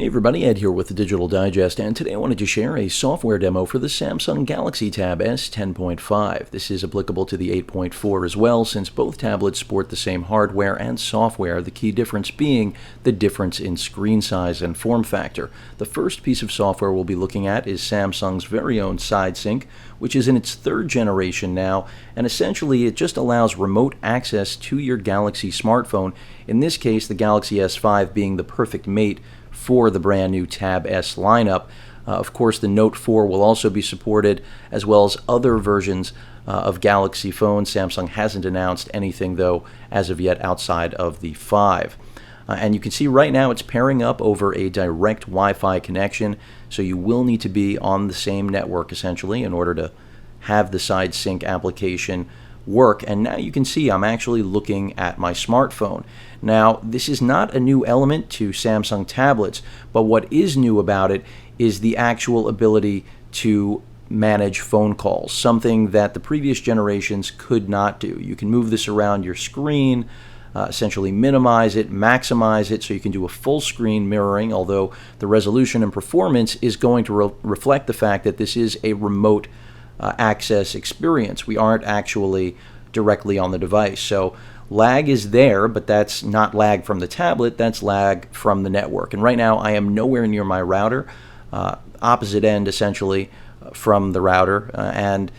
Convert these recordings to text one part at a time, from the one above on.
Hey everybody, Ed here with the Digital Digest, and today I wanted to share a software demo for the Samsung Galaxy Tab S 10.5. This is applicable to the 8.4 as well, since both tablets sport the same hardware and software, the key difference being the difference in screen size and form factor. The first piece of software we'll be looking at is Samsung's very own SideSync, which is in its third generation now, and essentially it just allows remote access to your Galaxy smartphone, in this case the Galaxy S5 being the perfect mate for the brand new Tab S lineup. Of course, the Note 4 will also be supported, as well as other versions of Galaxy phones. Samsung hasn't announced anything, though, as of yet outside of the 5. And you can see right now it's pairing up over a direct Wi-Fi connection, so you will need to be on the same network, essentially, in order to have the SideSync application work. And now you can see I'm actually looking at my smartphone. Now, this is not a new element to Samsung tablets, but what is new about it is the actual ability to manage phone calls, something that the previous generations could not do. You can move this around your screen, essentially minimize it, maximize it, so you can do a full screen mirroring, although the resolution and performance is going to reflect the fact that this is a remote access experience. We aren't actually directly on the device. So lag is there, but that's not lag from the tablet, that's lag from the network. And right now I am nowhere near my router, opposite end essentially from the router. And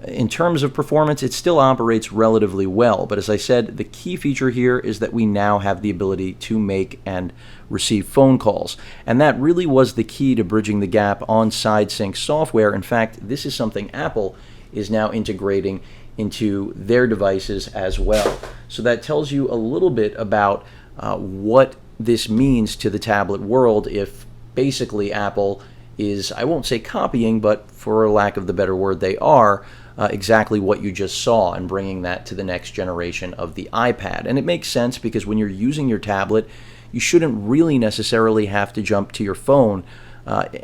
in terms of performance, it still operates relatively well. But as I said, the key feature here is that we now have the ability to make and receive phone calls. And that really was the key to bridging the gap on SideSync software. In fact, this is something Apple is now integrating into their devices as well. So that tells you a little bit about what this means to the tablet world if basically Apple is, I won't say copying, but for lack of the better word, they are exactly what you just saw and bringing that to the next generation of the iPad. And it makes sense because when you're using your tablet, you shouldn't really necessarily have to jump to your phone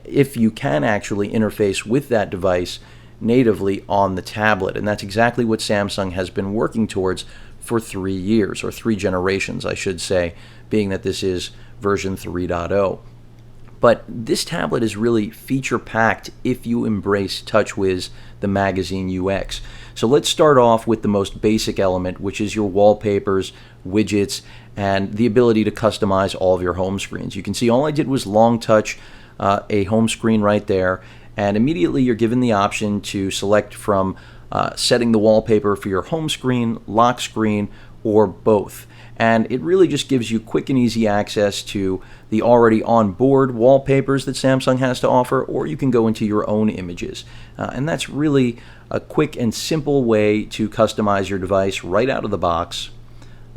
if you can actually interface with that device natively on the tablet. And that's exactly what Samsung has been working towards for 3 years, or 3 generations, I should say, being that this is version 3.0. But this tablet is really feature-packed if you embrace TouchWiz, the magazine UX. So let's start off with the most basic element, which is your wallpapers, widgets, and the ability to customize all of your home screens. You can see all I did was long touch a home screen right there, and immediately you're given the option to select from setting the wallpaper for your home screen, lock screen, or both. And it really just gives you quick and easy access to the already on-board wallpapers that Samsung has to offer, or you can go into your own images. And that's really a quick and simple way to customize your device right out of the box.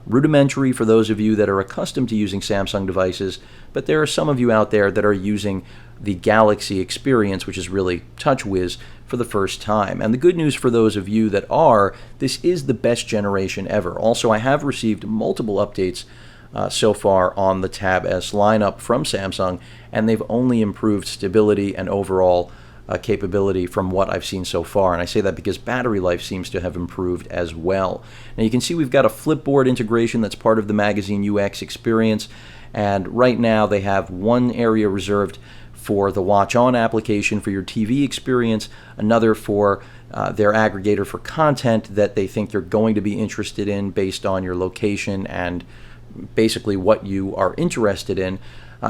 Rudimentary for those of you that are accustomed to using Samsung devices, but there are some of you out there that are using the Galaxy experience, which is really TouchWiz, for the first time. And the good news for those of you that are, this is the best generation ever. Also, I have received multiple updates so far on the Tab S lineup from Samsung, and they've only improved stability and overall capability from what I've seen so far. And I say that because battery life seems to have improved as well. Now you can see we've got a flipboard integration that's part of the magazine UX experience, and right now they have one area reserved for the WatchON application for your TV experience, another for their aggregator for content that they think you're going to be interested in based on your location and basically what you are interested in.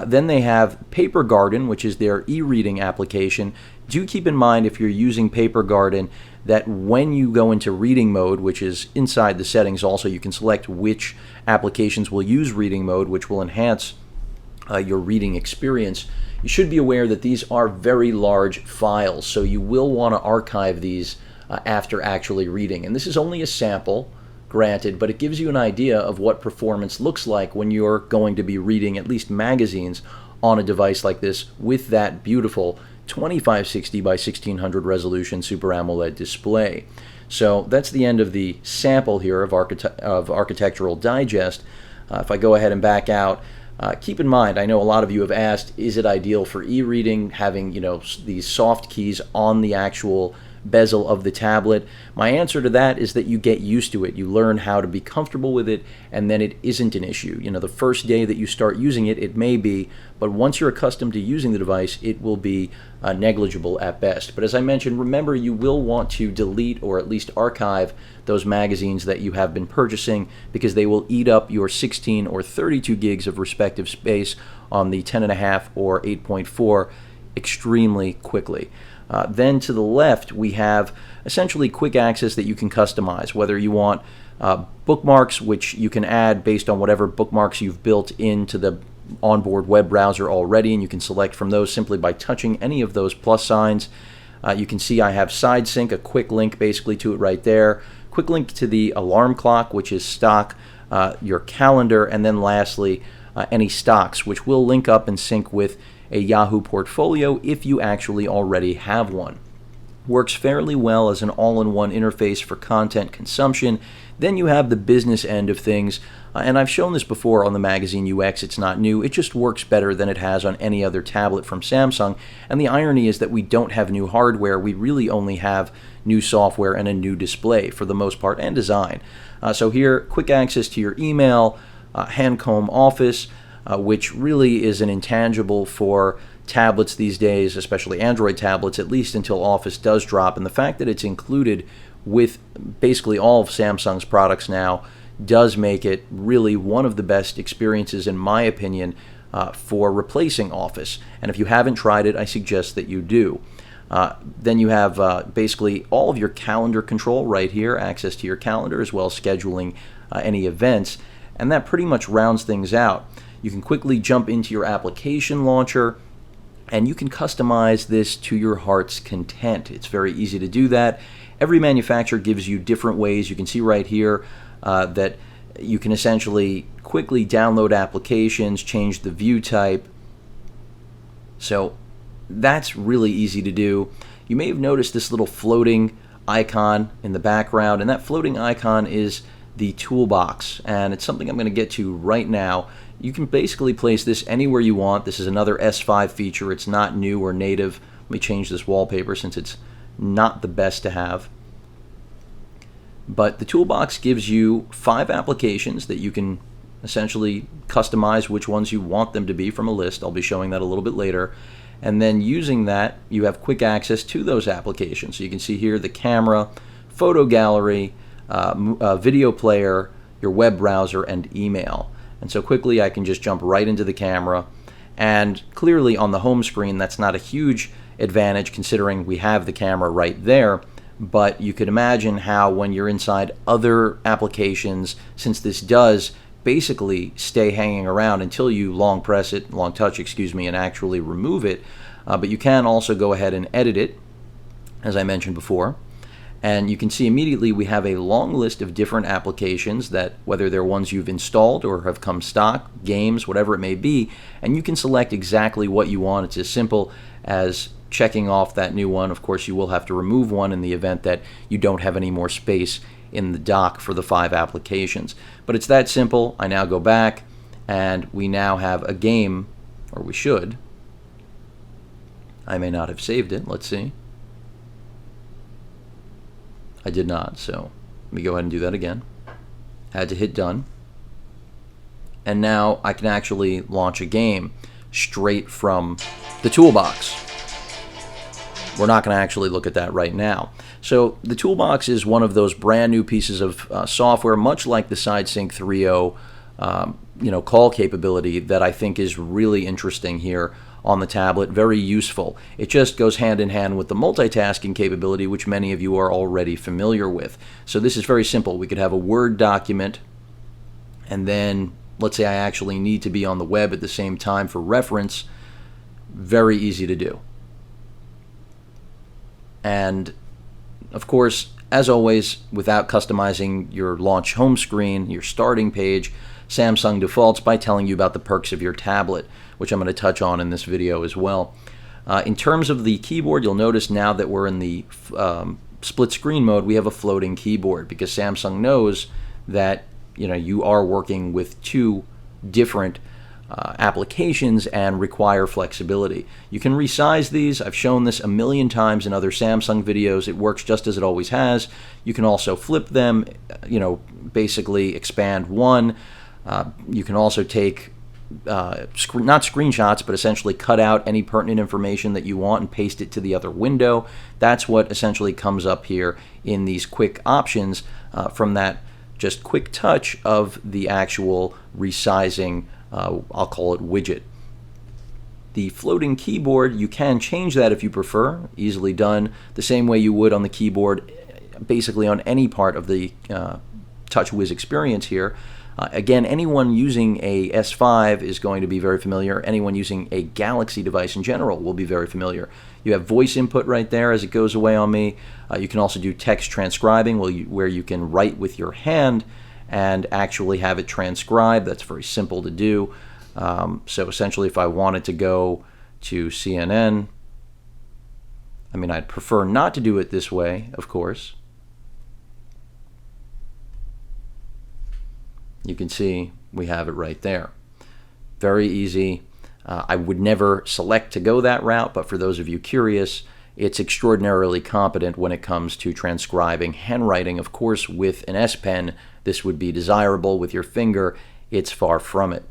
Then they have Paper Garden, which is their e-reading application. Do keep in mind if you're using Paper Garden that when you go into reading mode, which is inside the settings also, you can select which applications will use reading mode, which will enhance your reading experience. You should be aware that these are very large files, so you will want to archive these after actually reading. And this is only a sample, granted, but it gives you an idea of what performance looks like when you're going to be reading at least magazines on a device like this with that beautiful 2560 by 1600 resolution Super AMOLED display. So that's the end of the sample here of Architectural Digest. If I go ahead and back out, keep in mind, I know a lot of you have asked, is it ideal for e-reading, having these soft keys on the actual bezel of the tablet? My answer to that is that you get used to it. You learn how to be comfortable with it, and then it isn't an issue. You know, the first day that you start using it, it may be, but once you're accustomed to using the device, it will be negligible at best. But as I mentioned, remember, you will want to delete or at least archive those magazines that you have been purchasing, because they will eat up your 16 or 32 gigs of respective space on the 10.5 or 8.4 extremely quickly. Then to the left, we have essentially quick access that you can customize, whether you want bookmarks, which you can add based on whatever bookmarks you've built into the onboard web browser already, and you can select from those simply by touching any of those plus signs. You can see I have side sync, a quick link basically to it right there, quick link to the alarm clock, which is stock, your calendar, and then lastly any stocks, which will link up and sync with a Yahoo portfolio if you actually already have one. Works fairly well as an all-in-one interface for content consumption. Then you have the business end of things, and I've shown this before on the magazine UX. It's not new. It just works better than it has on any other tablet from Samsung, and the irony is that we don't have new hardware. We really only have new software and a new display for the most part, and design. So here, quick access to your email, Handcomb Office, which really is an intangible for tablets these days, especially Android tablets, at least until Office does drop. And the fact that it's included with basically all of Samsung's products now does make it really one of the best experiences, in my opinion, for replacing Office. And if you haven't tried it, I suggest that you do. Then you have basically all of your calendar control right here, access to your calendar, as well as scheduling any events. And that pretty much rounds things out. You can quickly jump into your application launcher, and you can customize this to your heart's content. It's very easy to do that. Every manufacturer gives you different ways. You can see right here that you can essentially quickly download applications, change the view type. So that's really easy to do. You may have noticed this little floating icon in the background, and that floating icon is the Toolbox, and it's something I'm going to get to right now. You can basically place this anywhere you want. This is another S5 feature. It's not new or native. Let me change this wallpaper since it's not the best to have. But the Toolbox gives you 5 applications that you can essentially customize which ones you want them to be from a list. I'll be showing that a little bit later. And then using that, you have quick access to those applications. So you can see here the camera, photo gallery, video player, your web browser, and email. And so quickly I can just jump right into the camera, and clearly on the home screen that's not a huge advantage considering we have the camera right there, but you could imagine how when you're inside other applications, since this does basically stay hanging around until you long touch, and actually remove it, but you can also go ahead and edit it, as I mentioned before. And you can see immediately we have a long list of different applications that, whether they're ones you've installed or have come stock, games, whatever it may be, and you can select exactly what you want. It's as simple as checking off that new one. Of course, you will have to remove one in the event that you don't have any more space in the dock for the 5 applications. But it's that simple. I now go back, and we now have a game, or we should. I may not have saved it. Let's see. I did not, so let me go ahead and do that again. Had to hit done. And now I can actually launch a game straight from the Toolbox. We're not going to actually look at that right now. So the Toolbox is one of those brand new pieces of software, much like the SideSync 3.0 call capability, that I think is really interesting here on the tablet. Very useful. It just goes hand in hand with the multitasking capability, which many of you are already familiar with. So this is very simple. We could have a Word document, and then let's say I actually need to be on the web at the same time for reference. Very easy to do. And of course, as always, without customizing your launch home screen, your starting page, Samsung defaults by telling you about the perks of your tablet, which I'm going to touch on in this video as well. In terms of the keyboard, you'll notice now that we're in the split screen mode, we have a floating keyboard, because Samsung knows that you are working with 2 different applications and require flexibility. You can resize these. I've shown this a million times in other Samsung videos. It works just as it always has. You can also flip them, basically expand one. You can also take not screenshots, but essentially cut out any pertinent information that you want and paste it to the other window. That's what essentially comes up here in these quick options from that just quick touch of the actual resizing, I'll call it widget. The floating keyboard, you can change that if you prefer, easily done the same way you would on the keyboard, basically on any part of the TouchWiz experience here. Again, anyone using a S5 is going to be very familiar. Anyone using a Galaxy device in general will be very familiar. You have voice input right there as it goes away on me. You can also do text transcribing where you can write with your hand and actually have it transcribe. That's very simple to do. So essentially, if I wanted to go to CNN, I'd prefer not to do it this way, of course. You can see we have it right there. Very easy. I would never select to go that route, but for those of you curious, it's extraordinarily competent when it comes to transcribing handwriting. Of course, with an S Pen, this would be desirable. With your finger, it's far from it.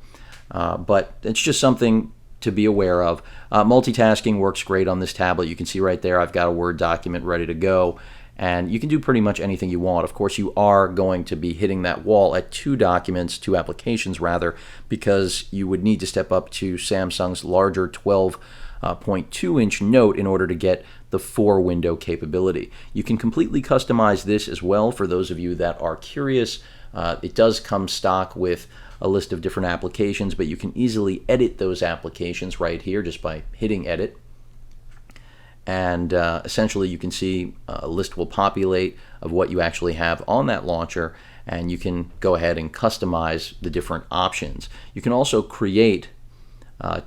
But it's just something to be aware of. Multitasking works great on this tablet. You can see right there, I've got a Word document ready to go. And you can do pretty much anything you want. Of course, you are going to be hitting that wall at two applications rather, because you would need to step up to Samsung's larger 12.2-inch Note in order to get the 4-window capability. You can completely customize this as well for those of you that are curious. It does come stock with a list of different applications, but you can easily edit those applications right here just by hitting edit. And essentially you can see a list will populate of what you actually have on that launcher, and you can go ahead and customize the different options. You can also create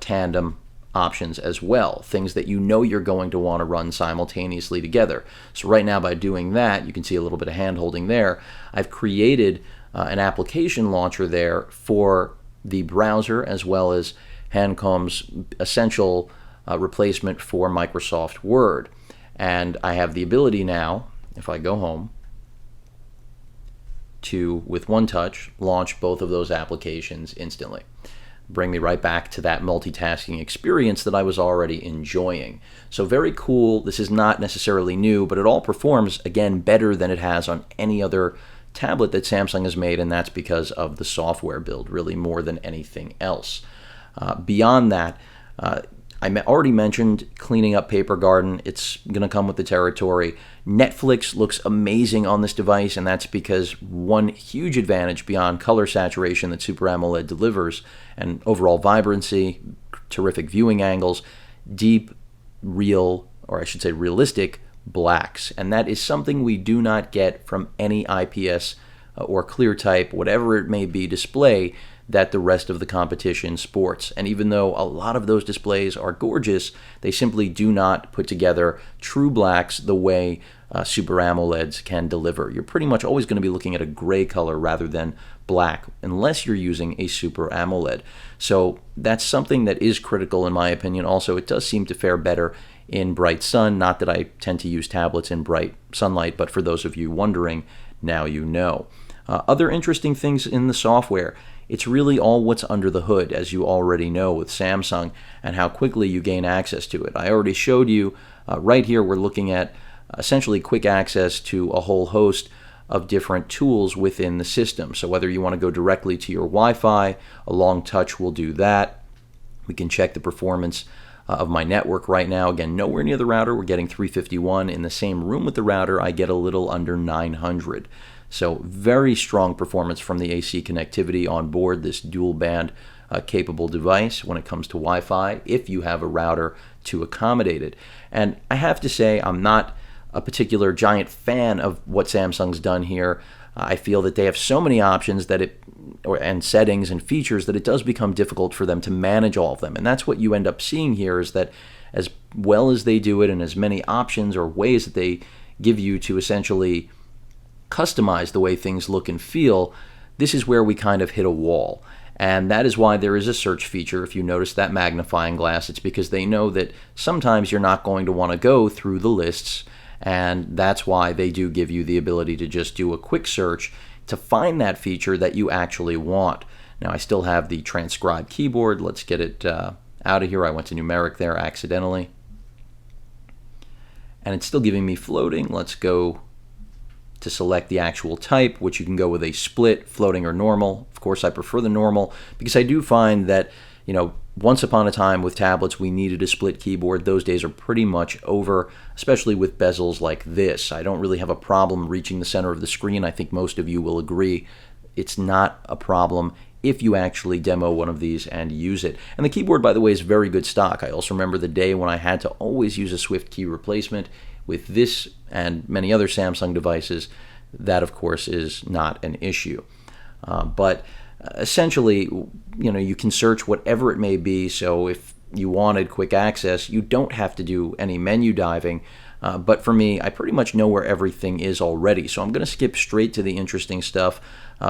tandem options as well, things that you know you're going to want to run simultaneously together. So right now, by doing that, you can see a little bit of hand holding there. I've created an application launcher there for the browser as well as Hancom's essential replacement for Microsoft Word. And I have the ability now, if I go home, to, with one touch, launch both of those applications instantly. Bring me right back to that multitasking experience that I was already enjoying. So very cool. This is not necessarily new, but it all performs, again, better than it has on any other tablet that Samsung has made, and that's because of the software build, really more than anything else. Beyond that, I already mentioned cleaning up Paper Garden. It's going to come with the territory. Netflix looks amazing on this device, and that's because one huge advantage beyond color saturation that Super AMOLED delivers and overall vibrancy, terrific viewing angles, deep, real, or I should say realistic, blacks. And that is something we do not get from any IPS or clear type, whatever it may be, display that the rest of the competition sports. And even though a lot of those displays are gorgeous, they simply do not put together true blacks the way Super AMOLEDs can deliver. You're pretty much always going to be looking at a gray color rather than black, unless you're using a Super AMOLED. So that's something that is critical in my opinion. Also, it does seem to fare better in bright sun. Not that I tend to use tablets in bright sunlight, but for those of you wondering, now you know. Other interesting things in the software. It's really all what's under the hood, as you already know with Samsung, and how quickly you gain access to it. I already showed you right here, we're looking at essentially quick access to a whole host of different tools within the system. So whether you want to go directly to your Wi-Fi, a long touch will do that. We can check the performance of my network right now. Again, nowhere near the router. We're getting 351. In the same room with the router, I get a little under 900. So very strong performance from the AC connectivity on board this dual band capable device when it comes to Wi-Fi, if you have a router to accommodate it. And I have to say, I'm not a particular giant fan of what Samsung's done here. I feel that they have so many options that and settings and features that it does become difficult for them to manage all of them. And that's what you end up seeing here, is that as well as they do it and as many options or ways that they give you to essentially customize the way things look and feel, this is where we kind of hit a wall. And that is why there is a search feature. If you notice that magnifying glass, it's because they know that sometimes you're not going to want to go through the lists, and that's why they do give you the ability to just do a quick search to find that feature that you actually want. Now, I still have the transcribe keyboard. Let's get it out of here. I went to numeric there accidentally. And it's still giving me floating. Let's go to select the actual type, which you can go with a split, floating, or normal. Of course, I prefer the normal because I do find that, once upon a time with tablets, we needed a split keyboard. Those days are pretty much over, especially with bezels like this. I don't really have a problem reaching the center of the screen. I think most of you will agree it's not a problem if you actually demo one of these and use it. And the keyboard, by the way, is very good stock. I also remember the day when I had to always use a Swift key replacement. With this and many other Samsung devices, that of course is not an issue. But essentially, you can search whatever it may be. So if you wanted quick access, you don't have to do any menu diving. But for me, I pretty much know where everything is already. So I'm going to skip straight to the interesting stuff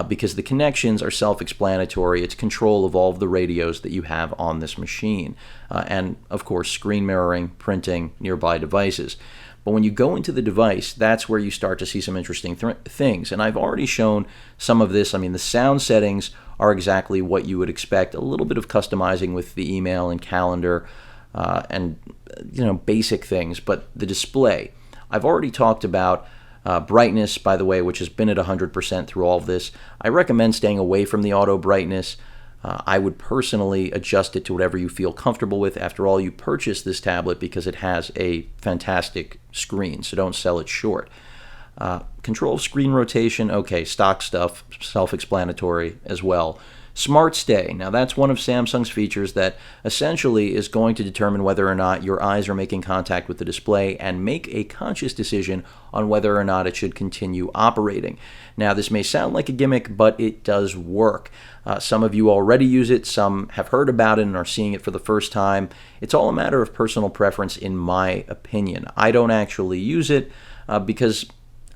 because the connections are self-explanatory. It's control of all of the radios that you have on this machine. And of course, screen mirroring, printing, nearby devices. But when you go into the device, that's where you start to see some interesting things. And I've already shown some of this. I mean, the sound settings are exactly what you would expect. A little bit of customizing with the email and calendar and basic things. But the display, I've already talked about brightness, by the way, which has been at 100% through all of this. I recommend staying away from the auto brightness. I would personally adjust it to whatever you feel comfortable with. After all, you purchased this tablet because it has a fantastic screen, so don't sell it short. Control of screen rotation, okay, stock stuff, self-explanatory as well. Smart Stay, now that's one of Samsung's features that essentially is going to determine whether or not your eyes are making contact with the display and make a conscious decision on whether or not it should continue operating. Now, this may sound like a gimmick, but it does work. Some of you already use it, some have heard about it and are seeing it for the first time. It's all a matter of personal preference, in my opinion. I don't actually use it because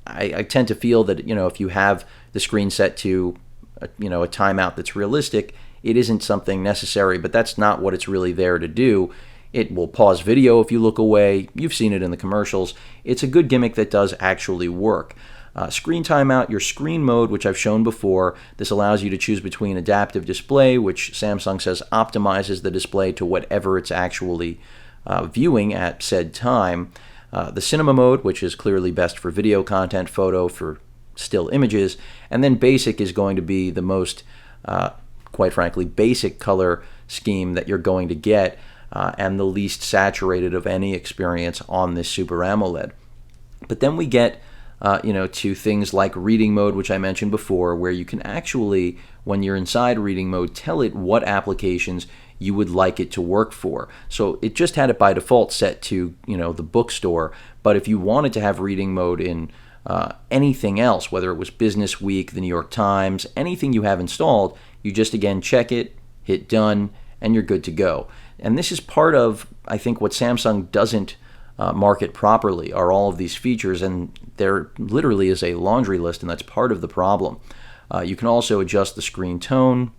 I tend to feel that, if you have the screen set to a timeout that's realistic, it isn't something necessary, but that's not what it's really there to do. It will pause video if you look away. You've seen it in the commercials. It's a good gimmick that does actually work. Screen timeout, your screen mode, which I've shown before. This allows you to choose between adaptive display, which Samsung says optimizes the display to whatever it's actually viewing at said time. The cinema mode, which is clearly best for video content, photo, for still images. And then basic is going to be the most, quite frankly, basic color scheme that you're going to get and the least saturated of any experience on this Super AMOLED. But then we get to things like reading mode, which I mentioned before, where you can actually, when you're inside reading mode, tell it what applications you would like it to work for. So it just had it by default set to, the bookstore, but if you wanted to have reading mode in anything else, whether it was Business Week, the New York Times, anything you have installed, you just again check it, hit done, and you're good to go. And this is part of, I think, what Samsung doesn't market properly are all of these features, and there literally is a laundry list, and that's part of the problem. You can also adjust the screen tone,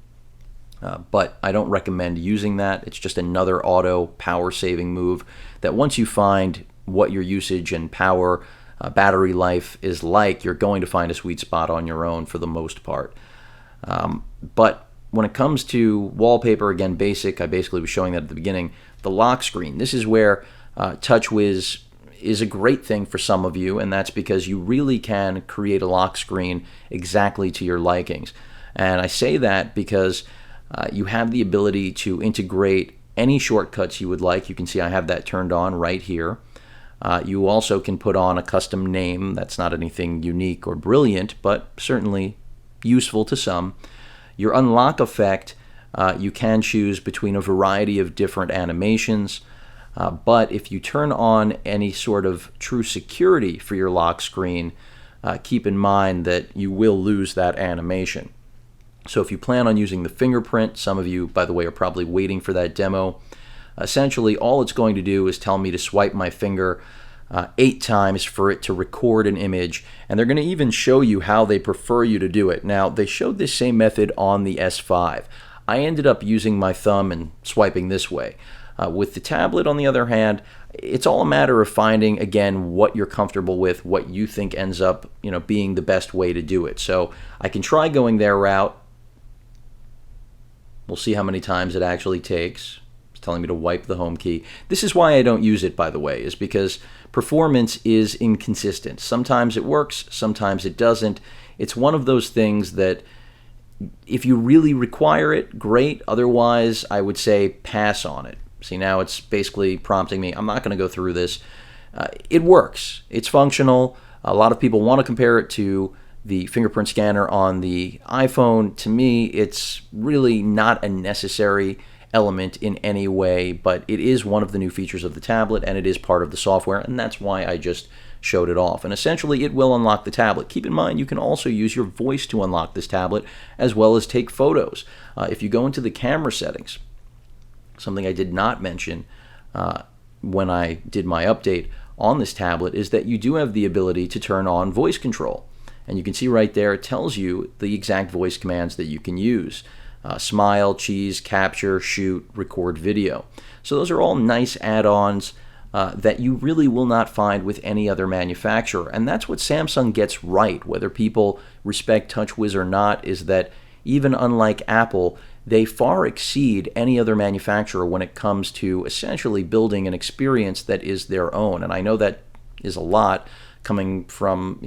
but I don't recommend using that. It's just another auto power saving move that once you find what your usage and power battery life is like, you're going to find a sweet spot on your own for the most part. But when it comes to wallpaper, again, basic, I basically was showing that at the beginning. The lock screen, this is where TouchWiz is a great thing for some of you, and that's because you really can create a lock screen exactly to your likings. And I say that because you have the ability to integrate any shortcuts you would like. You can see I have that turned on right here. You also can put on a custom name. That's not anything unique or brilliant, but certainly useful to some. Your unlock effect, you can choose between a variety of different animations. But if you turn on any sort of true security for your lock screen, keep in mind that you will lose that animation. So if you plan on using the fingerprint, some of you, by the way, are probably waiting for that demo. Essentially, all it's going to do is tell me to swipe my finger 8 times for it to record an image, and they're going to even show you how they prefer you to do it. Now, they showed this same method on the S5. I ended up using my thumb and swiping this way. With the tablet, on the other hand, it's all a matter of finding, again, what you're comfortable with, what you think ends up, being the best way to do it. So I can try going their route. We'll see how many times it actually takes. It's telling me to wipe the home key. This is why I don't use it, by the way, is because performance is inconsistent. Sometimes it works, sometimes it doesn't. It's one of those things that if you really require it, great. Otherwise, I would say pass on it. See, now it's basically prompting me. I'm not going to go through this. It works. It's functional. A lot of people want to compare it to the fingerprint scanner on the iPhone. To me, it's really not a necessary element in any way, but it is one of the new features of the tablet, and it is part of the software, and that's why I just showed it off. And essentially, it will unlock the tablet. Keep in mind, you can also use your voice to unlock this tablet, as well as take photos. If you go into the camera settings, something I did not mention when I did my update on this tablet is that you do have the ability to turn on voice control. And you can see right there, it tells you the exact voice commands that you can use. Smile, cheese, capture, shoot, record video. So those are all nice add-ons that you really will not find with any other manufacturer. And that's what Samsung gets right, whether people respect TouchWiz or not, is that even unlike Apple, they far exceed any other manufacturer when it comes to essentially building an experience that is their own. And I know that is a lot coming from,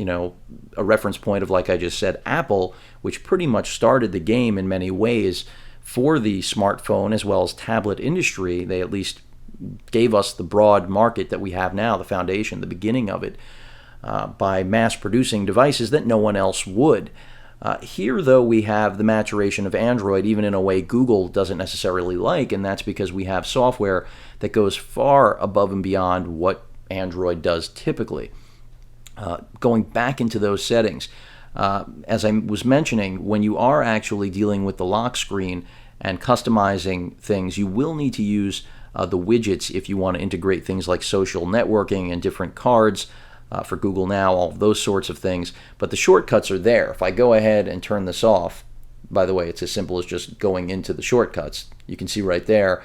a reference point of, like I just said, Apple, which pretty much started the game in many ways for the smartphone as well as tablet industry. They at least gave us the broad market that we have now, the foundation, the beginning of it, by mass producing devices that no one else would. Here, though, we have the maturation of Android, even in a way Google doesn't necessarily like, and that's because we have software that goes far above and beyond what Android does typically. Going back into those settings, as I was mentioning, when you are actually dealing with the lock screen and customizing things, you will need to use the widgets if you want to integrate things like social networking and different cards for Google Now, all those sorts of things. But the shortcuts are there. If I go ahead and turn this off, by the way, it's as simple as just going into the shortcuts. You can see right there,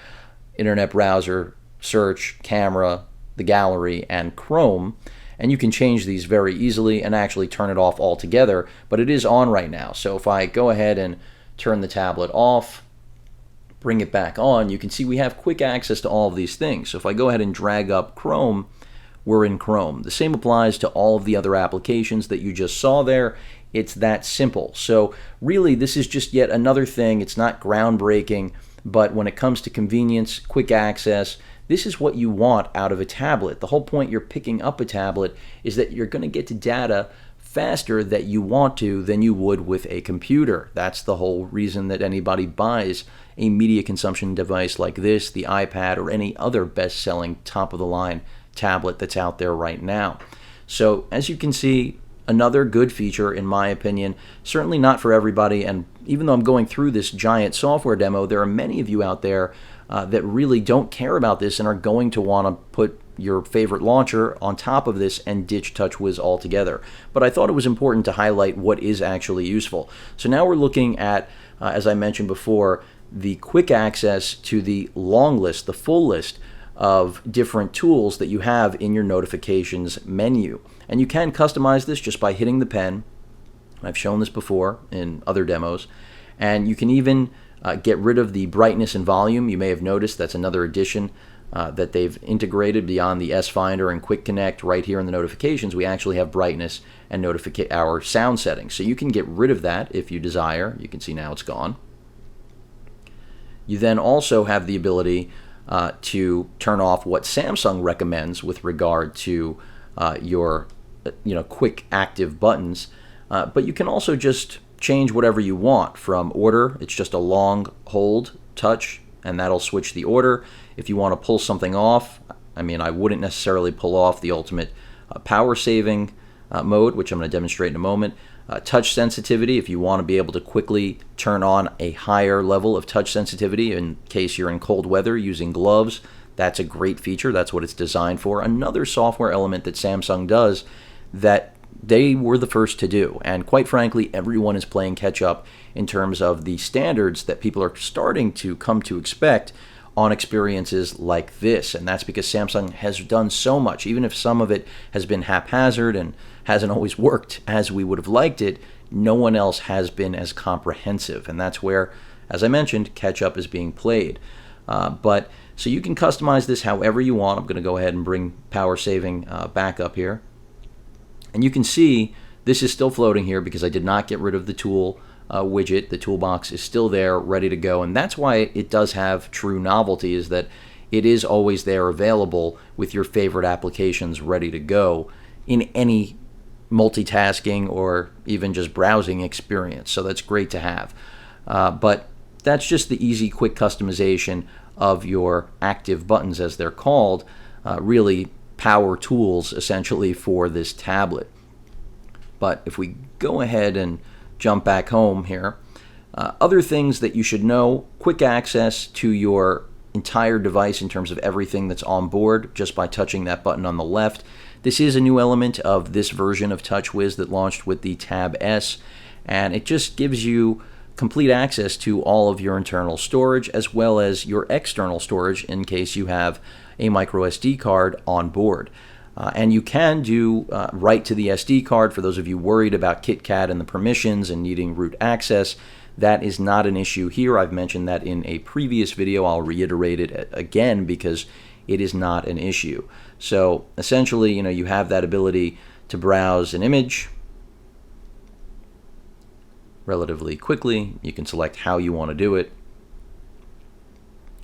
Internet Browser, Search, Camera, the Gallery, and Chrome. And you can change these very easily and actually turn it off altogether, but it is on right now. So if I go ahead and turn the tablet off, bring it back on, you can see we have quick access to all of these things. So if I go ahead and drag up Chrome, we're in Chrome. The same applies to all of the other applications that you just saw there. It's that simple. So really, this is just yet another thing. It's not groundbreaking, but when it comes to convenience, quick access, this is what you want out of a tablet. The whole point you're picking up a tablet is that you're going to get to data faster that you want to than you would with a computer. That's the whole reason that anybody buys a media consumption device like this, the iPad, or any other best-selling top-of-the-line tablet that's out there right now. So as you can see, another good feature in my opinion, certainly not for everybody, and even though I'm going through this giant software demo, there are many of you out there that really don't care about this and are going to want to put your favorite launcher on top of this and ditch TouchWiz altogether. But I thought it was important to highlight what is actually useful. So now we're looking at, as I mentioned before, the quick access to the long list, the full list of different tools that you have in your notifications menu. And you can customize this just by hitting the pen. I've shown this before in other demos. And you can even get rid of the brightness and volume. You may have noticed that's another addition that they've integrated beyond the S Finder and Quick Connect. Right here in the notifications, we actually have brightness and our sound settings. So you can get rid of that if you desire. You can see now it's gone. You then also have the ability to turn off what Samsung recommends with regard to your quick active buttons. But you can also just change whatever you want from order. It's just a long hold touch, and that'll switch the order. If you want to pull something off, I wouldn't necessarily pull off the ultimate power saving mode, which I'm going to demonstrate in a moment. Touch sensitivity, if you want to be able to quickly turn on a higher level of touch sensitivity in case you're in cold weather using gloves, that's a great feature. That's what it's designed for. Another software element that Samsung does that they were the first to do. And quite frankly, everyone is playing catch up in terms of the standards that people are starting to come to expect on experiences like this. And that's because Samsung has done so much, even if some of it has been haphazard and hasn't always worked as we would have liked it, no one else has been as comprehensive. And that's where, as I mentioned, catch up is being played. So you can customize this however you want. I'm going to go ahead and bring power saving back up here. And you can see this is still floating here because I did not get rid of the tool widget. The toolbox is still there, ready to go. And that's why it does have true novelty, is that it is always there available with your favorite applications ready to go in any multitasking or even just browsing experience. So that's great to have. But that's just the easy, quick customization of your active buttons, as they're called, really power tools essentially for this tablet. But if we go ahead and jump back home here, other things that you should know: quick access to your entire device in terms of everything that's on board just by touching that button on the left. This is a new element of this version of TouchWiz that launched with the Tab S, and it just gives you complete access to all of your internal storage as well as your external storage in case you have a micro SD card on board. And you can do write to the SD card. For those of you worried about KitKat and the permissions and needing root access, that is not an issue here. I've mentioned that in a previous video. I'll reiterate it again because it is not an issue. So essentially, you have that ability to browse an image relatively quickly. You can select how you want to do it.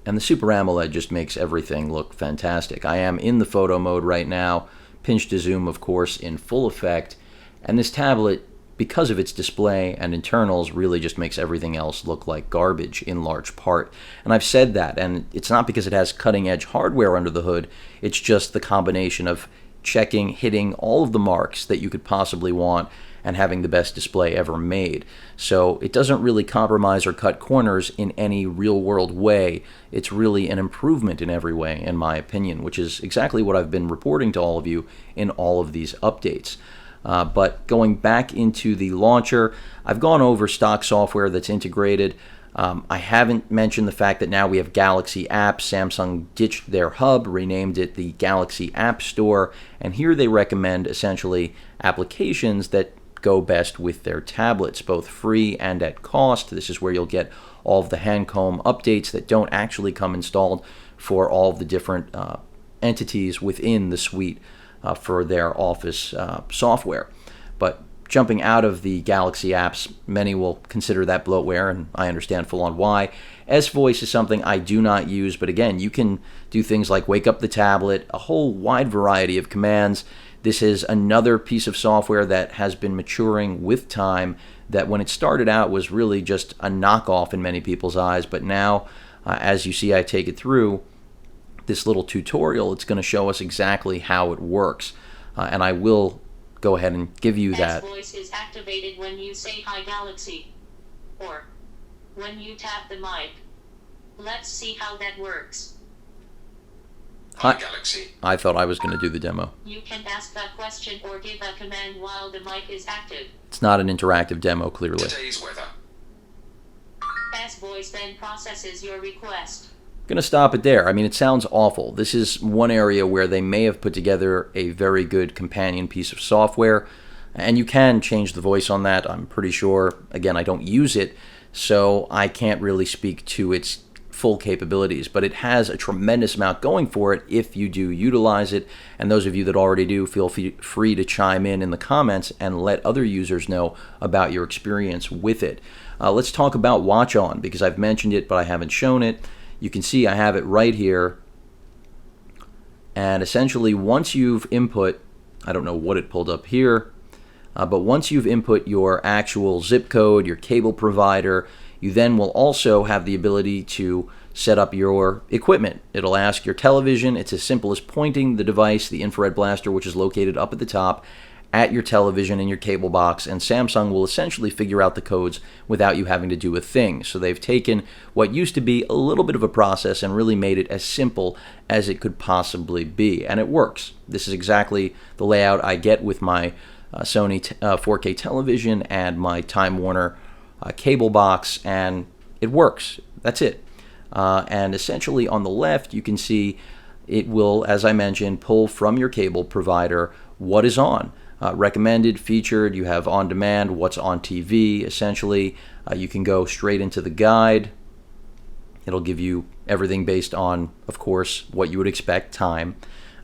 And the Super AMOLED just makes everything look fantastic. I am in the photo mode right now, pinch to zoom, of course, in full effect. And this tablet, because of its display and internals, really just makes everything else look like garbage in large part. And I've said that, and it's not because it has cutting-edge hardware under the hood. It's just the combination of hitting all of the marks that you could possibly want and having the best display ever made. So it doesn't really compromise or cut corners in any real-world way. It's really an improvement in every way, in my opinion, which is exactly what I've been reporting to all of you in all of these updates. But going back into the launcher, I've gone over stock software that's integrated. I haven't mentioned the fact that now we have Galaxy apps. Samsung ditched their hub, renamed it the Galaxy App Store, and here they recommend essentially applications that go best with their tablets, both free and at cost. This is where you'll get all of the Handcomb updates that don't actually come installed for all of the different entities within the suite for their Office software. But jumping out of the Galaxy apps, many will consider that bloatware, and I understand full on why. S-Voice is something I do not use, but again, you can do things like wake up the tablet, a whole wide variety of commands. This is another piece of software that has been maturing with time, that when it started out was really just a knockoff in many people's eyes, but now, as you see I take it through this little tutorial, it's going to show us exactly how it works. And I will go ahead and give you that. S-Voice is activated when you say "Hi Galaxy," or when you tap the mic. Let's see how that works. Hi Galaxy. I thought I was going to do the demo. You can ask a question or give a command while the mic is active. It's not an interactive demo, clearly. Today's weather. S-Voice then processes your request. Going to stop it there. I mean, it sounds awful. This is one area where they may have put together a very good companion piece of software, and you can change the voice on that, I'm pretty sure. Again, I don't use it, so I can't really speak to its full capabilities, but it has a tremendous amount going for it if you do utilize it. And those of you that already do, feel free to chime in the comments and let other users know about your experience with it. Let's talk about WatchON, because I've mentioned it but I haven't shown it. You can see I have it right here, and essentially once you've input, I don't know what it pulled up here, but once you've input your actual zip code, your cable provider, you then will also have the ability to set up your equipment. It'll ask your television. It's as simple as pointing the device, the infrared blaster, which is located up at the top, at your television and your cable box, and Samsung will essentially figure out the codes without you having to do a thing. So they've taken what used to be a little bit of a process and really made it as simple as it could possibly be, and it works. This is exactly the layout I get with my Sony 4K television and my Time Warner cable box, and it works. That's it. And essentially on the left, you can see it will, as I mentioned, pull from your cable provider what is on. Recommended, featured, you have on demand, what's on TV, essentially. You can go straight into the guide. It'll give you everything based on, of course, what you would expect, time.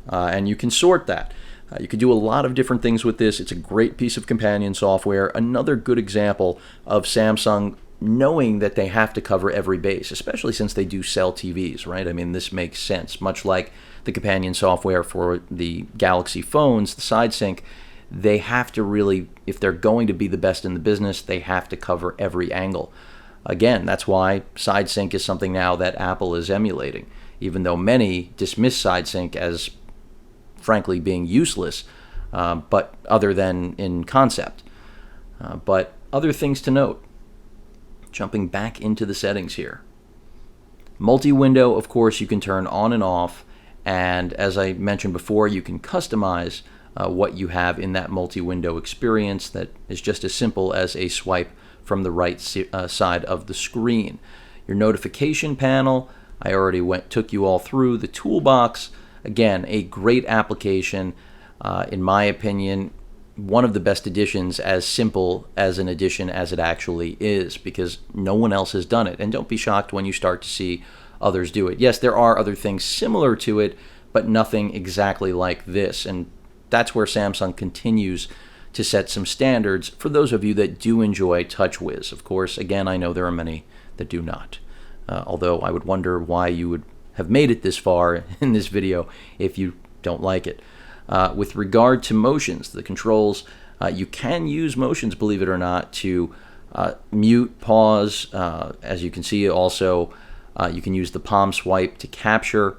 And you can sort that. You can do a lot of different things with this. It's a great piece of companion software. Another good example of Samsung knowing that they have to cover every base, especially since they do sell TVs, right? I mean, this makes sense. Much like the companion software for the Galaxy phones, the SideSync, they have to really, if they're going to be the best in the business, they have to cover every angle. Again, that's why SideSync is something now that Apple is emulating, even though many dismiss SideSync as frankly being useless, but other than in concept. But other things to note, jumping back into the settings here. Multi-window, of course, you can turn on and off, and as I mentioned before, you can customize what you have in that multi-window experience that is just as simple as a swipe from the right side of the screen. Your notification panel, I already took you all through. The Toolbox, again, a great application. In my opinion, one of the best additions, as simple as an addition as it actually is, because no one else has done it. And don't be shocked when you start to see others do it. Yes, there are other things similar to it, but nothing exactly like this. And that's where Samsung continues to set some standards for those of you that do enjoy TouchWiz. Of course, again, I know there are many that do not. Although I would wonder why you would have made it this far in this video if you don't like it. With regard to motions, the controls, you can use motions, believe it or not, to mute, pause. As you can see, also, you can use the palm swipe to capture.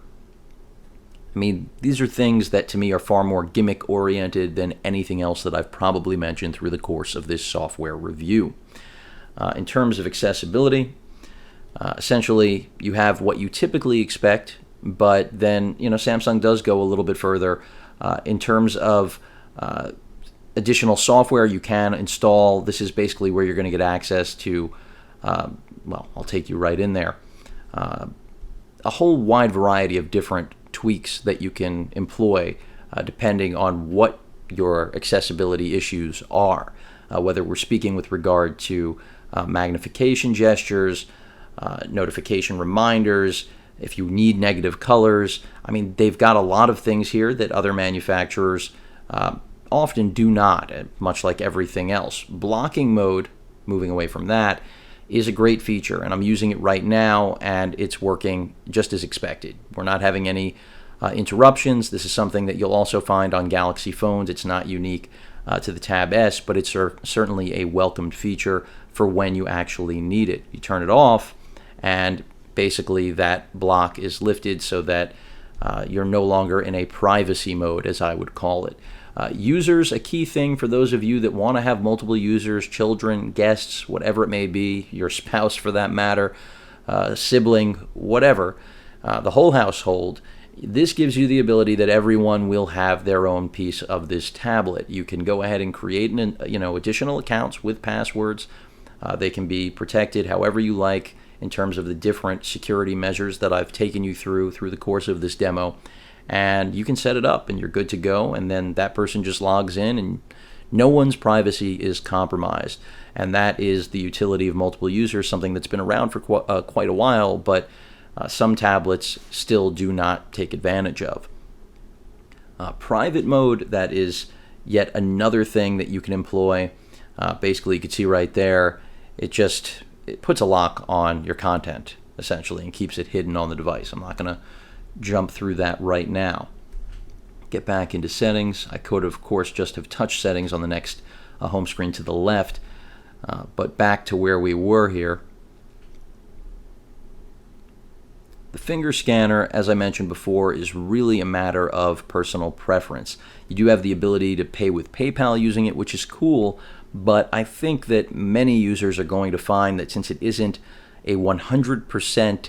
I mean, these are things that to me are far more gimmick-oriented than anything else that I've probably mentioned through the course of this software review. In terms of accessibility, essentially, you have what you typically expect, but then, Samsung does go a little bit further. In terms of additional software you can install, this is basically where you're going to get access to, well, I'll take you right in there, a whole wide variety of different tweaks that you can employ depending on what your accessibility issues are, whether we're speaking with regard to magnification gestures, notification reminders, if you need negative colors. I mean, they've got a lot of things here that other manufacturers often do not, much like everything else. Blocking mode, moving away from that, is a great feature, and I'm using it right now, and it's working just as expected. We're not having any interruptions. This is something that you'll also find on Galaxy phones. It's not unique to the Tab S, but it's certainly a welcomed feature for when you actually need it. You turn it off, and basically that block is lifted so that you're no longer in a privacy mode, as I would call it. Users, a key thing for those of you that want to have multiple users, children, guests, whatever it may be, your spouse for that matter, sibling, whatever, the whole household. This gives you the ability that everyone will have their own piece of this tablet. You can go ahead and create additional accounts with passwords. They can be protected however you like in terms of the different security measures that I've taken you through the course of this demo. And you can set it up and you're good to go, and then that person just logs in and no one's privacy is compromised. And that is the utility of multiple users, something that's been around for quite a while, but some tablets still do not take advantage of. Private mode, that is yet another thing that you can employ. Basically, you can see right there, it puts a lock on your content, essentially, and keeps it hidden on the device. I'm not going to jump through that right now. Get back into settings. I could, of course, just have touch settings on the next home screen to the left, but back to where we were here. The finger scanner, as I mentioned before, is really a matter of personal preference. You do have the ability to pay with PayPal using it, which is cool, but I think that many users are going to find that since it isn't a 100%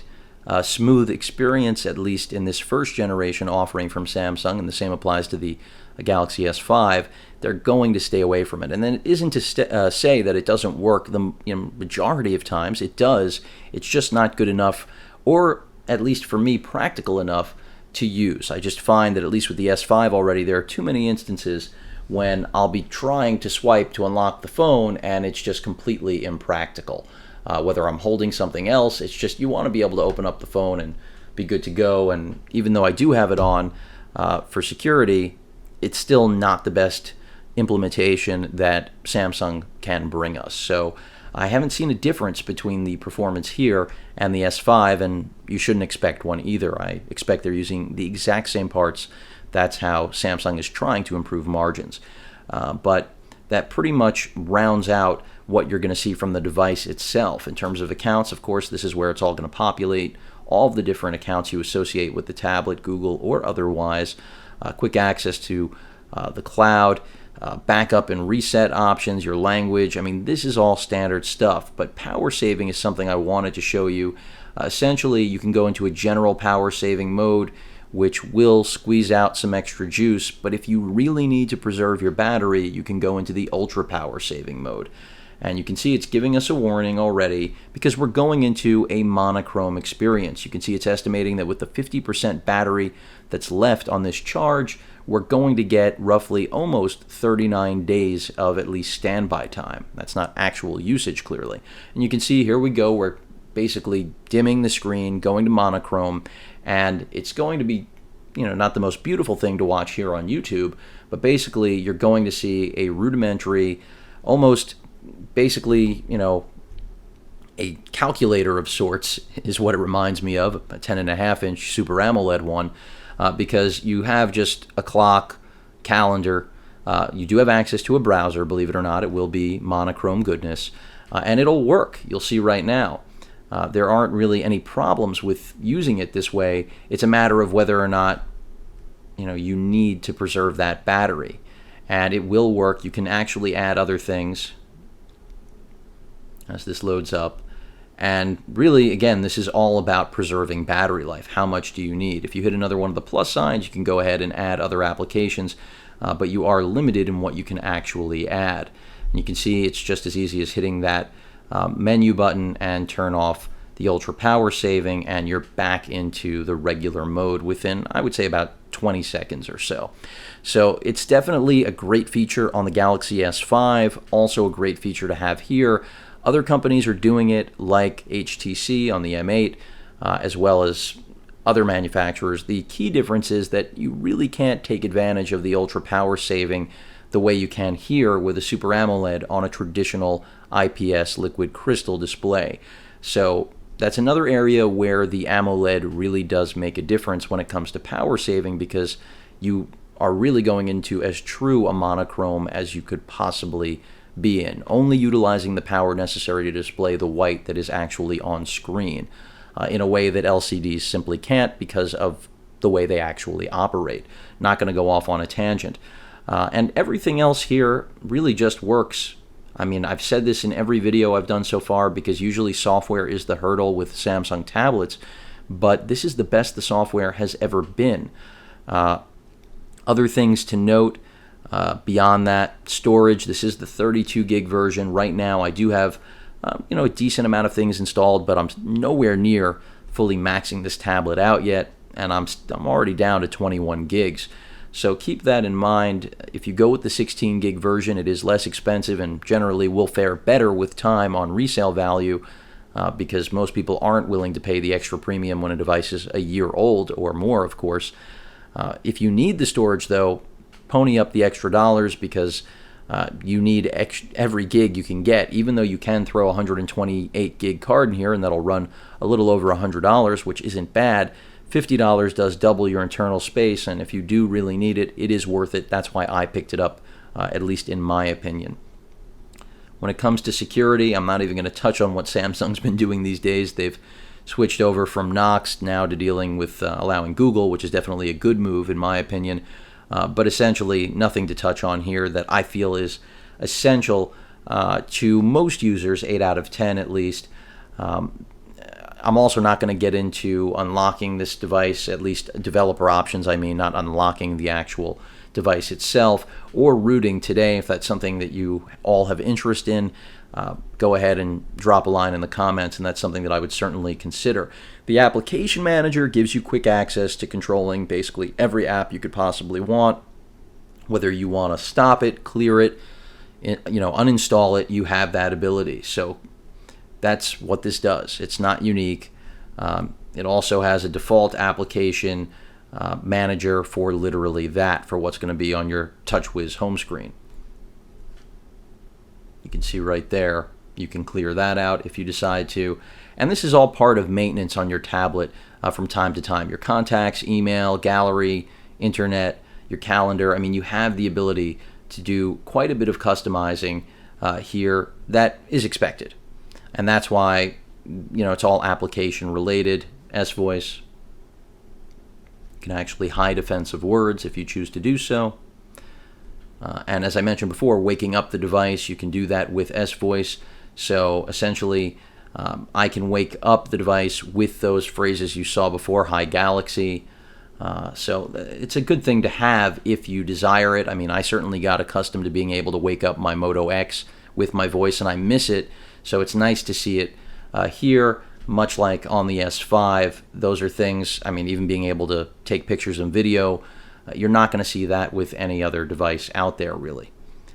smooth experience, at least in this first generation offering from Samsung, and the same applies to the Galaxy S5, they're going to stay away from it. And then it isn't to say that it doesn't work. The majority of times it does. It's just not good enough, or at least for me, practical enough to use. I just find that at least with the S5 already, there are too many instances when I'll be trying to swipe to unlock the phone and it's just completely impractical. Whether I'm holding something else, it's just you want to be able to open up the phone and be good to go. And even though I do have it on for security, it's still not the best implementation that Samsung can bring us. So I haven't seen a difference between the performance here and the S5, and you shouldn't expect one either. I expect they're using the exact same parts. That's how Samsung is trying to improve margins. But that pretty much rounds out what you're going to see from the device itself. In terms of accounts, of course, this is where it's all going to populate, all of the different accounts you associate with the tablet, Google or otherwise, quick access to the cloud, backup and reset options, your language. I mean, this is all standard stuff, but power saving is something I wanted to show you. Essentially, you can go into a general power saving mode, which will squeeze out some extra juice, but if you really need to preserve your battery, you can go into the ultra power saving mode. And you can see it's giving us a warning already because we're going into a monochrome experience. You can see it's estimating that with the 50% battery that's left on this charge, we're going to get roughly almost 39 days of at least standby time. That's not actual usage, clearly. And you can see here we go, we're basically dimming the screen, going to monochrome, and it's going to be, not the most beautiful thing to watch here on YouTube, but basically you're going to see a rudimentary, almost basically, a calculator of sorts is what it reminds me of, a 10.5-inch Super AMOLED one, because you have just a clock, calendar. You do have access to a browser, believe it or not. It will be monochrome goodness, and it'll work. You'll see right now. There aren't really any problems with using it this way. It's a matter of whether or not you need to preserve that battery, and it will work. You can actually add other things as this loads up. And really, again, this is all about preserving battery life. How much do you need? If you hit another one of the plus signs, you can go ahead and add other applications, but you are limited in what you can actually add. And you can see it's just as easy as hitting that menu button and turn off the ultra power saving, and you're back into the regular mode within, I would say, about 20 seconds or so. So it's definitely a great feature on the Galaxy S5, also a great feature to have here. Other companies are doing it, like HTC on the M8, as well as other manufacturers. The key difference is that you really can't take advantage of the ultra power saving the way you can here with a Super AMOLED on a traditional IPS liquid crystal display. So that's another area where the AMOLED really does make a difference when it comes to power saving, because you are really going into as true a monochrome as you could possibly be in, only utilizing the power necessary to display the white that is actually on screen in a way that LCDs simply can't because of the way they actually operate. Not going to go off on a tangent. And everything else here really just works. I mean, I've said this in every video I've done so far because usually software is the hurdle with Samsung tablets, but this is the best the software has ever been. Other things to note, beyond that, storage. This is the 32 gig version. Right now I do have a decent amount of things installed, but I'm nowhere near fully maxing this tablet out yet, and I'm already down to 21 gigs. So keep that in mind. If you go with the 16 gig version, it is less expensive and generally will fare better with time on resale value, because most people aren't willing to pay the extra premium when a device is a year old or more, of course. If you need the storage, though, pony up the extra dollars, because you need every gig you can get, even though you can throw a 128 gig card in here and that'll run a little over $100, which isn't bad. $50 does double your internal space, and if you do really need it, it is worth it. That's why I picked it up, at least in my opinion. When it comes to security, I'm not even going to touch on what Samsung's been doing these days. They've switched over from Knox now to dealing with allowing Google, which is definitely a good move in my opinion. But essentially nothing to touch on here that I feel is essential to most users, 8 out of 10 at least. I'm also not going to get into unlocking this device, at least developer options, I mean, not unlocking the actual device itself, or rooting today. If that's something that you all have interest in, go ahead and drop a line in the comments, and that's something that I would certainly consider. The application manager gives you quick access to controlling basically every app you could possibly want. Whether you want to stop it, clear it, uninstall it, you have that ability. So that's what this does. It's not unique. It also has a default application manager for literally that, for what's going to be on your TouchWiz home screen. You can see right there, you can clear that out if you decide to. And this is all part of maintenance on your tablet from time to time. Your contacts, email, gallery, internet, your calendar. I mean, you have the ability to do quite a bit of customizing here that is expected. And that's why, it's all application related. S-Voice. You can actually hide offensive words if you choose to do so. And as I mentioned before, waking up the device, you can do that with S-Voice. So essentially, I can wake up the device with those phrases you saw before, hi Galaxy. So it's a good thing to have if you desire it. I mean, I certainly got accustomed to being able to wake up my Moto X with my voice, and I miss it. So it's nice to see it here, much like on the S5. Those are things, I mean, even being able to take pictures and video, you're not going to see that with any other device out there, really.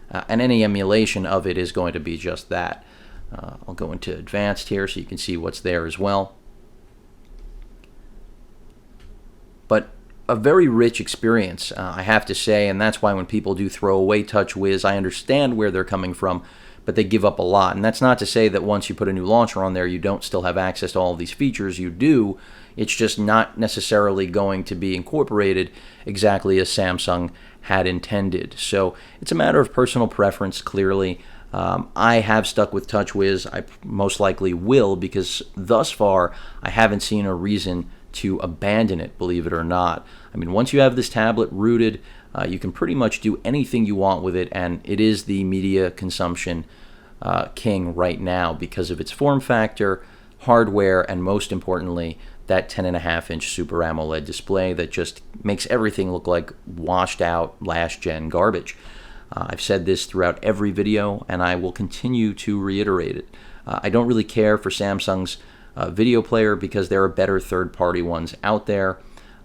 And any emulation of it is going to be just that. I'll go into advanced here so you can see what's there as well. But a very rich experience, I have to say, and that's why when people do throw away TouchWiz, I understand where they're coming from, but they give up a lot. And that's not to say that once you put a new launcher on there, you don't still have access to all of these features. You do. It's just not necessarily going to be incorporated exactly as Samsung had intended. So it's a matter of personal preference, clearly. I have stuck with TouchWiz. I most likely will, because thus far I haven't seen a reason to abandon it, believe it or not. I mean, once you have this tablet rooted, you can pretty much do anything you want with it, and it is the media consumption king right now because of its form factor, hardware, and most importantly, that 10.5-inch Super AMOLED display that just makes everything look like washed out last-gen garbage. I've said this throughout every video, and I will continue to reiterate it. I don't really care for Samsung's video player because there are better third-party ones out there.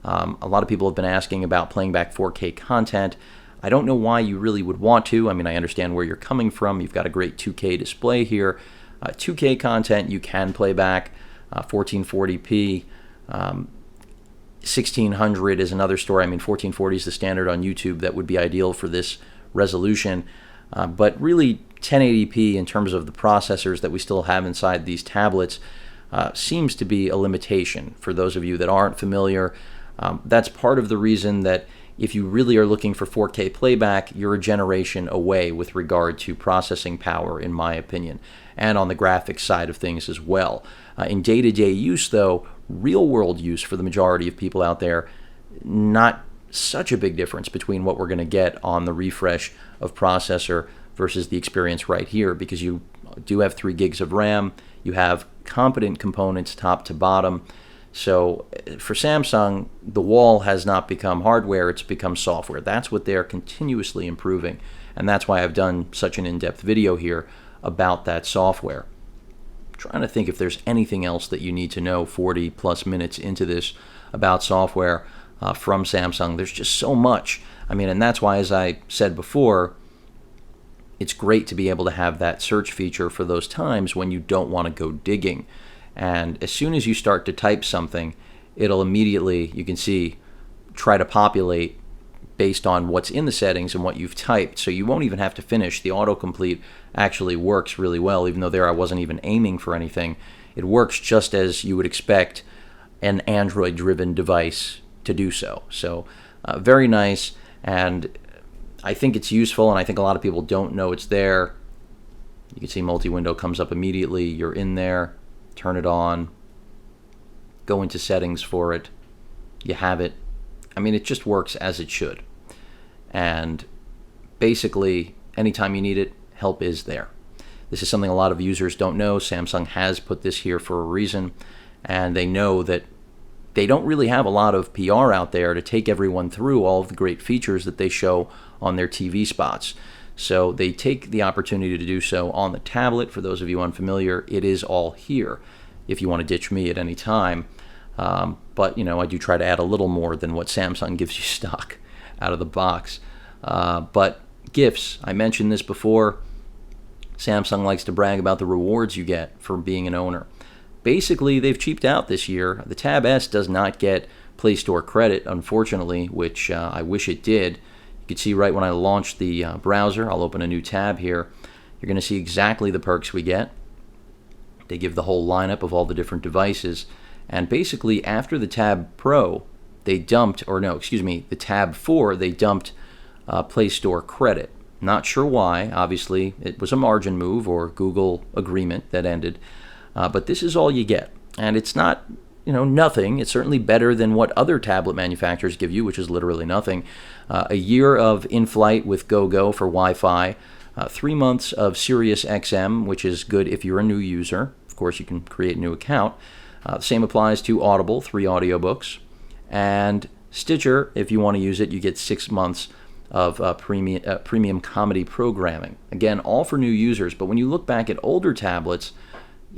A lot of people have been asking about playing back 4K content. I don't know why you really would want to. I mean, I understand where you're coming from. You've got a great 2K display here. 2K content you can play back. 1440p. 1600 is another story. I mean, 1440 is the standard on YouTube that would be ideal for this resolution. But really, 1080p in terms of the processors that we still have inside these tablets seems to be a limitation for those of you that aren't familiar. That's part of the reason that if you really are looking for 4K playback, you're a generation away with regard to processing power, in my opinion, and on the graphics side of things as well. In day-to-day use, though, real-world use for the majority of people out there, not such a big difference between what we're going to get on the refresh of processor versus the experience right here, because you do have 3 gigs of RAM, you have competent components top to bottom. So for Samsung, the wall has not become hardware, it's become software. That's what they're continuously improving, and that's why I've done such an in-depth video here about that software. I'm trying to think if there's anything else that you need to know 40 plus minutes into this about software from Samsung. There's just so much. I mean, and that's why, as I said before, it's great to be able to have that search feature for those times when you don't want to go digging. And as soon as you start to type something, it'll immediately, you can see, try to populate based on what's in the settings and what you've typed. So you won't even have to finish. The autocomplete actually works really well, even though there I wasn't even aiming for anything. It works just as you would expect an Android-driven device to do so. So very nice, and I think it's useful, and I think a lot of people don't know it's there. You can see multi-window comes up immediately. You're in there. Turn it on, go into settings for it, you have it. I mean, it just works as it should. And basically, anytime you need it, help is there. This is something a lot of users don't know. Samsung has put this here for a reason. and they know that they don't really have a lot of PR out there to take everyone through all of the great features that they show on their TV spots. So they take the opportunity to do so on the tablet. For those of you unfamiliar, it is all here if you want to ditch me at any time. But, I do try to add a little more than what Samsung gives you stock out of the box. But gifts, I mentioned this before. Samsung likes to brag about the rewards you get for being an owner. Basically, they've cheaped out this year. The Tab S does not get Play Store credit, unfortunately, which I wish it did. You can see right when I launch the browser, I'll open a new tab here. You're going to see exactly the perks we get. They give the whole lineup of all the different devices. And basically, after the Tab Pro, the Tab 4, they dumped Play Store credit. Not sure why. Obviously, it was a margin move or Google agreement that ended. But this is all you get. And it's not, nothing. It's certainly better than what other tablet manufacturers give you, which is literally nothing. A year of in-flight with GoGo for Wi-Fi. 3 months of Sirius XM, which is good if you're a new user. Of course, you can create a new account. Same applies to Audible, 3 audiobooks. And Stitcher, if you want to use it, you get 6 months of premium comedy programming. Again, all for new users. But when you look back at older tablets,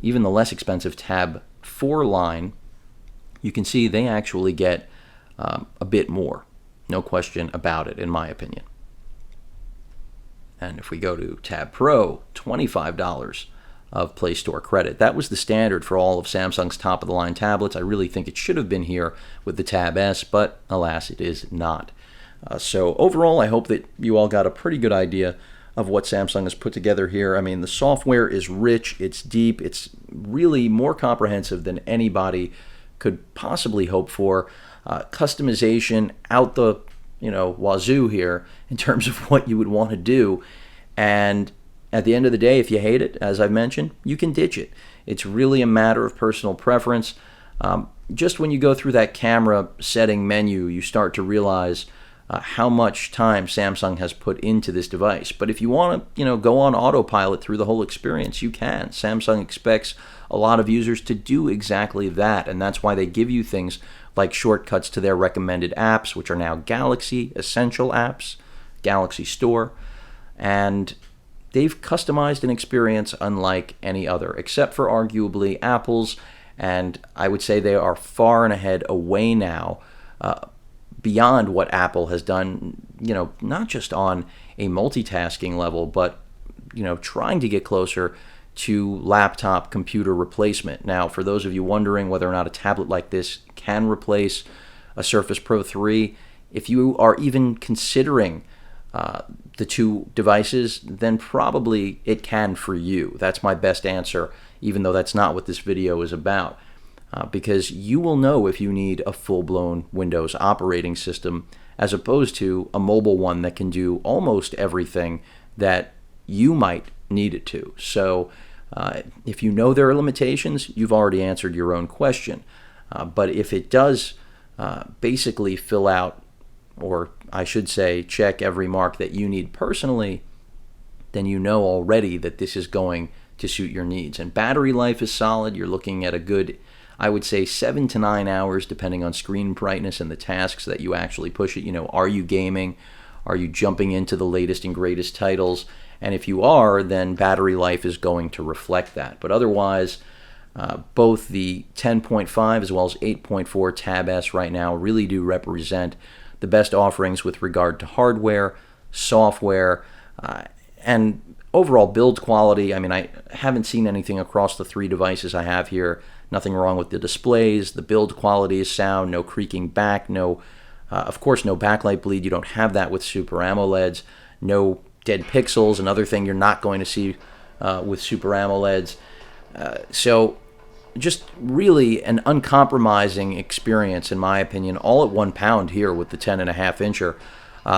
even the less expensive Tab 4 line, you can see they actually get a bit more. No question about it, in my opinion. And if we go to Tab Pro, $25 of Play Store credit. That was the standard for all of Samsung's top-of-the-line tablets. I really think it should have been here with the Tab S, but alas, it is not. So overall, I hope that you all got a pretty good idea of what Samsung has put together here. I mean, the software is rich, it's deep, it's really more comprehensive than anybody could possibly hope for. Customization out the wazoo here in terms of what you would want to do. And at the end of the day, if you hate it, as I've mentioned, you can ditch it. It's really a matter of personal preference. Just when you go through that camera setting menu, you start to realize how much time Samsung has put into this device. But if you want to, go on autopilot through the whole experience, you can. Samsung expects a lot of users to do exactly that, and that's why they give you things like shortcuts to their recommended apps, which are now Galaxy Essential apps, Galaxy Store, and they've customized an experience unlike any other, except for arguably Apple's, and I would say they are far and ahead away now, beyond what Apple has done, not just on a multitasking level, but, trying to get closer to laptop computer replacement. Now, for those of you wondering whether or not a tablet like this can replace a Surface Pro 3, if you are even considering the two devices, then probably it can for you. That's my best answer, even though that's not what this video is about. Because you will know if you need a full-blown Windows operating system as opposed to a mobile one that can do almost everything that you might need it to. So if you know there are limitations, you've already answered your own question. But if it does basically fill out, or I should say check every mark that you need personally, then you know already that this is going to suit your needs. And battery life is solid. You're looking at a good, I would say, 7 to 9 hours, depending on screen brightness and the tasks that you actually push it. Are you gaming? Are you jumping into the latest and greatest titles? And if you are, then battery life is going to reflect that. But otherwise, both the 10.5 as well as 8.4 Tab S right now really do represent the best offerings with regard to hardware, software, and overall build quality. I mean, I haven't seen anything across the 3 devices I have here. Nothing wrong with the displays. The build quality is sound. No creaking back. Of course, no backlight bleed. You don't have that with Super AMOLEDs. No dead pixels. Another thing you're not going to see with Super AMOLEDs. So just really an uncompromising experience, in my opinion, all at £1 here with the 10.5-incher.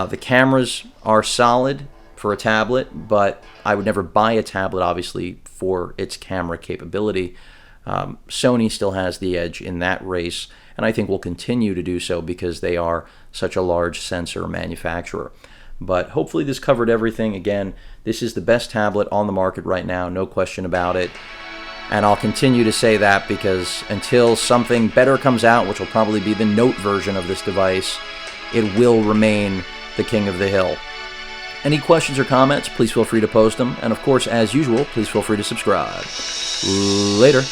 The cameras are solid for a tablet, but I would never buy a tablet, obviously, for its camera capability. Sony still has the edge in that race, and I think will continue to do so because they are such a large sensor manufacturer. But hopefully this covered everything. Again, this is the best tablet on the market right now, no question about it. And I'll continue to say that because until something better comes out, which will probably be the Note version of this device, it will remain the king of the hill. Any questions or comments, please feel free to post them. And of course, as usual, please feel free to subscribe. Later.